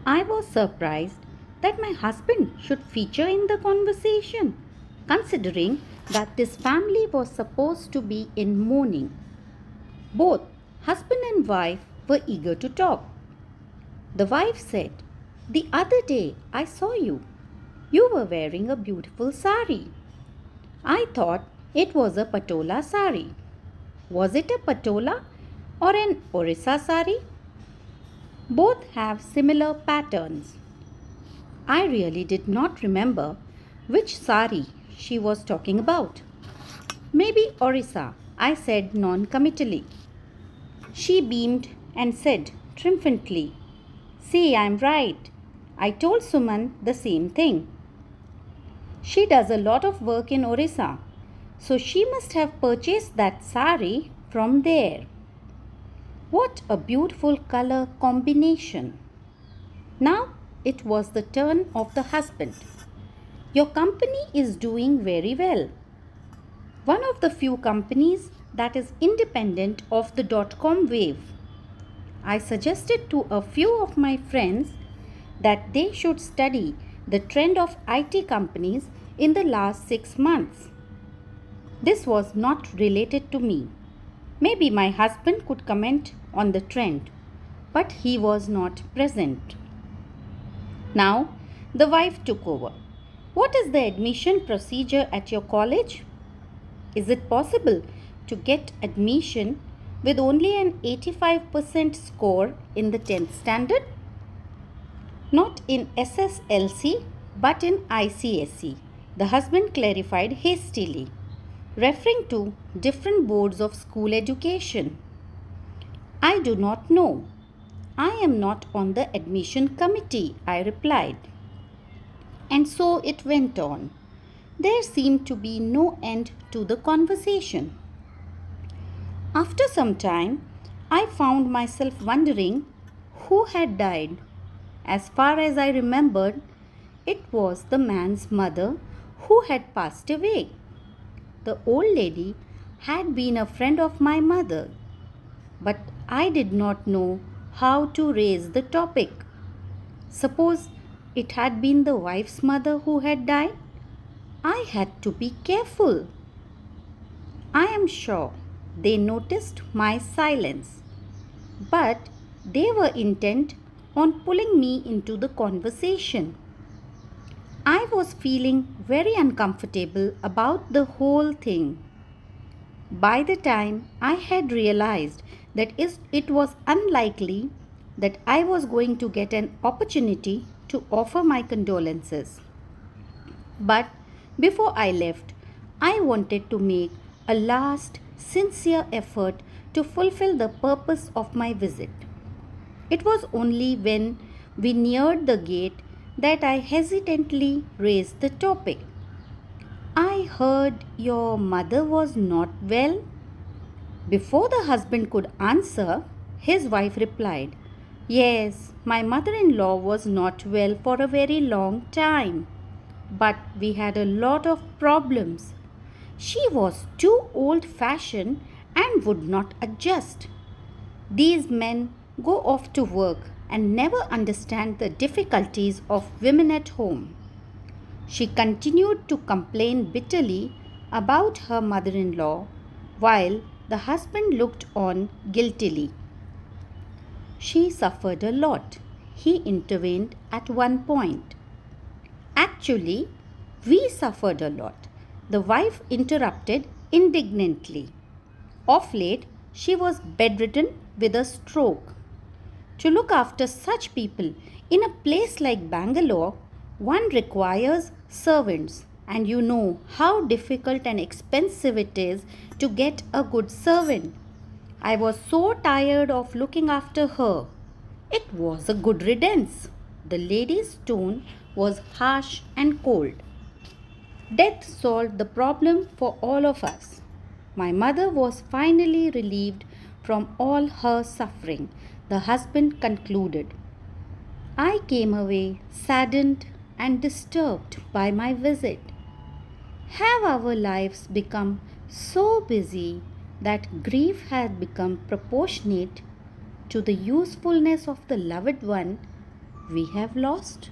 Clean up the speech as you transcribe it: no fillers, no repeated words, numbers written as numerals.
I was surprised that my husband should feature in the conversation, considering that his family was supposed to be in mourning. Both husband and wife were eager to talk. The wife said, "The other day I saw you. You were wearing a beautiful sari. I thought it was a patola sari. Was it a patola or an orissa sari? Both have similar patterns." I really did not remember which sari she was talking about. "Maybe orissa," I said non-committally. She beamed and said triumphantly, "See, I'm right. I told Suman the same thing. She does a lot of work in Orissa, so she must have purchased that sari from there. What a beautiful color combination." Now it was the turn of the husband. "Your company is doing very well. One of the few companies that is independent of the dot-com wave. I suggested to a few of my friends that they should study the trend of IT companies in the last 6 months. This was not related to me. Maybe my husband could comment on the trend, but he was not present. Now the wife took over. "What is the admission procedure at your college? Is it possible to get admission with only an 85% score in the 10th standard?" "Not in SSLC, but in ICSE," the husband clarified hastily, referring to different boards of school education. "I do not know. I am not on the admission committee," I replied. And so it went on. There seemed to be no end to the conversation. After some time, I found myself wondering who had died. As far as I remembered, it was the man's mother who had passed away. The old lady had been a friend of my mother, but I did not know how to raise the topic. Suppose it had been the wife's mother who had died? I had to be careful. I am sure they noticed my silence, but they were intent on pulling me into the conversation. I was feeling very uncomfortable about the whole thing. By the time I had realized that it was unlikely that I was going to get an opportunity to offer my condolences. But before I left, I wanted to make a last sincere effort to fulfill the purpose of my visit. It was only when we neared the gate that I hesitantly raised the topic. "I heard your mother was not well." Before the husband could answer, his wife replied, "Yes, my mother-in-law was not well for a very long time, but we had a lot of problems. She was too old-fashioned and would not adjust. These men go off to work and never understand the difficulties of women at home." She continued to complain bitterly about her mother-in-law while the husband looked on guiltily. "She suffered a lot," he intervened at one point. "Actually, we suffered a lot," the wife interrupted indignantly. "Of late, she was bedridden with a stroke. To look after such people in a place like Bangalore, one requires servants, and you know how difficult and expensive it is to get a good servant. I was so tired of looking after her. It was a good riddance." The lady's tone was harsh and cold. Death solved the problem for all of us. My mother was finally relieved from all her suffering, the husband concluded. I came away saddened and disturbed by my visit. Have our lives become so busy that grief has become proportionate to the usefulness of the loved one we have lost?